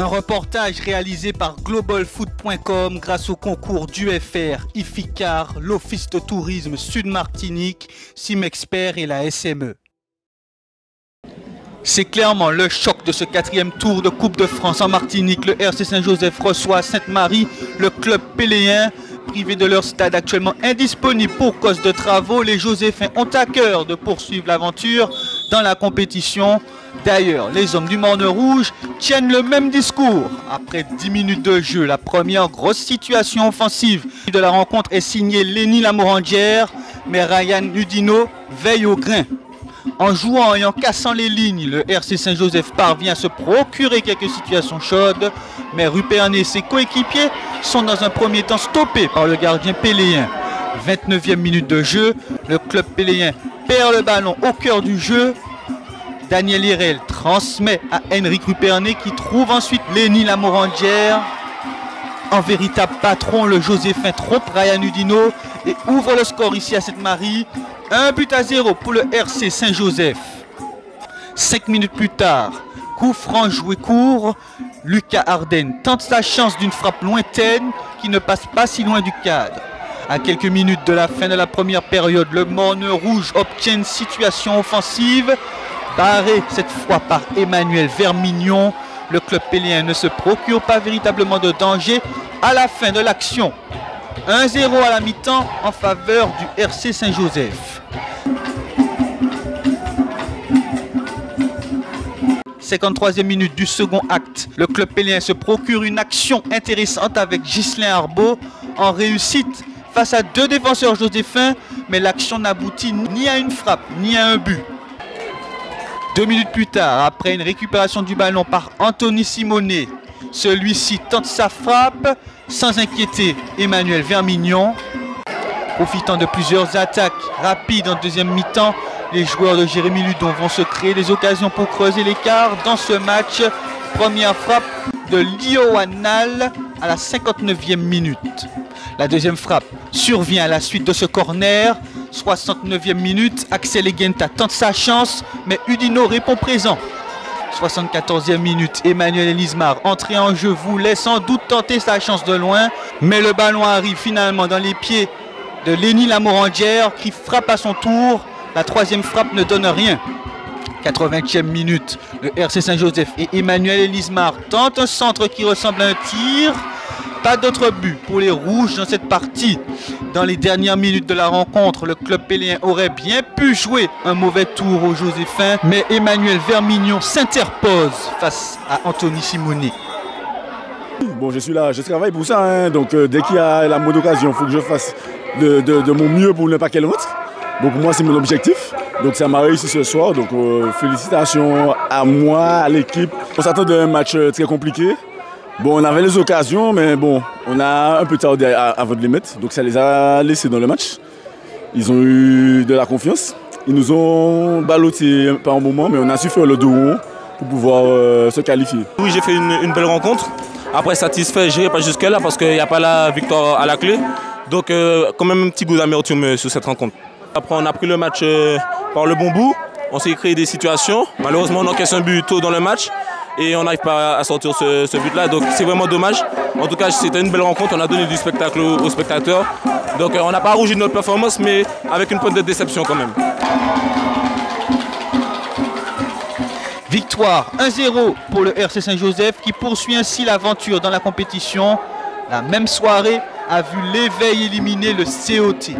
Un reportage réalisé par globalfoot.com grâce au concours d'UFR, IFICAR, l'Office de tourisme Sud-Martinique, Simexpert et la SME. C'est clairement le choc de ce 4e tour de Coupe de France en Martinique. Le RC Saint-Joseph reçoit à Sainte-Marie le club péléen. Privés de leur stade actuellement indisponible pour cause de travaux, les Joséphins ont à cœur de poursuivre l'aventure dans la compétition. D'ailleurs, les hommes du Morne Rouge tiennent le même discours. Après 10 minutes de jeu, la première grosse situation offensive de la rencontre est signée Lenny Lamorandière, mais Ryan Udino veille au grain. En jouant et en cassant les lignes, le RC Saint-Joseph parvient à se procurer quelques situations chaudes, mais Ruperné et ses coéquipiers sont dans un premier temps stoppés par le gardien péléen. 29e minute de jeu, le club péléen perd le ballon au cœur du jeu. Daniel Hirel transmet à Henrik Ruperné qui trouve ensuite Lenny Lamorandière. En véritable patron, le Joséphin trompe Ryan Udino et ouvre le score ici à Sainte-Marie. 1-0 pour le RC Saint-Joseph. 5 minutes plus tard, coup franc joué court, Lucas Arden tente sa chance d'une frappe lointaine qui ne passe pas si loin du cadre. À quelques minutes de la fin de la première période, le Morne Rouge obtient une situation offensive, barré cette fois par Emmanuel Vermignon. Le club péléen ne se procure pas véritablement de danger à la fin de l'action. 1-0 à la mi-temps en faveur du RC Saint-Joseph. 53e minute du second acte, le club péléen se procure une action intéressante avec Ghislain Arbeau en réussite face à 2 défenseurs joséphins, mais l'action n'aboutit ni à une frappe ni à un but. 2 minutes plus tard, après une récupération du ballon par Anthony Simonet, celui-ci tente sa frappe sans inquiéter Emmanuel Vermignon. Profitant de plusieurs attaques rapides en deuxième mi-temps, les joueurs de Jérémy Ludon vont se créer des occasions pour creuser l'écart dans ce match. Première frappe de Lio Wanal à la 59e minute. La deuxième frappe survient à la suite de ce corner. 69e minute, Axel Egenta tente sa chance, mais Udino répond présent. 74e minute, Emmanuel Elismar, entré en jeu, voulait sans doute tenter sa chance de loin, mais le ballon arrive finalement dans les pieds de Lenny Lamorandière qui frappe à son tour. La troisième frappe ne donne rien. 80e minute, le RC Saint-Joseph et Emmanuel Elismar tentent un centre qui ressemble à un tir. Pas d'autre but pour les Rouges dans cette partie. Dans les dernières minutes de la rencontre, le club péléen aurait bien pu jouer un mauvais tour aux Joséphins, mais Emmanuel Vermignon s'interpose face à Anthony Simonet. Bon, je suis là, je travaille pour ça, hein. Donc dès qu'il y a la mode d'occasion, il faut que je fasse de mon mieux pour ne pas qu'elle rentre. Donc pour moi, c'est mon objectif. Donc ça m'a réussi ce soir. Donc félicitations à moi, à l'équipe. On s'attendait à un match très compliqué. Bon, on avait les occasions, mais bon, on a un peu tardé avant de les mettre. Donc ça les a laissés dans le match. Ils ont eu de la confiance. Ils nous ont ballotté par un moment, mais on a su faire le dos rond pour pouvoir se qualifier. Oui, j'ai fait une belle rencontre. Après, satisfait, je n'irai pas jusque-là parce qu'il n'y a pas la victoire à la clé. Donc quand même un petit goût d'amertume sur cette rencontre. Après, on a pris le match par le bon bout. On s'est créé des situations. Malheureusement, on encaisse un but tôt dans le match. Et on n'arrive pas à sortir ce but-là, donc c'est vraiment dommage. En tout cas, c'était une belle rencontre, on a donné du spectacle aux spectateurs. Donc on n'a pas rougi de notre performance, mais avec une pointe de déception quand même. Victoire 1-0 pour le RC Saint-Joseph qui poursuit ainsi l'aventure dans la compétition. La même soirée a vu l'Éveil éliminer le COT.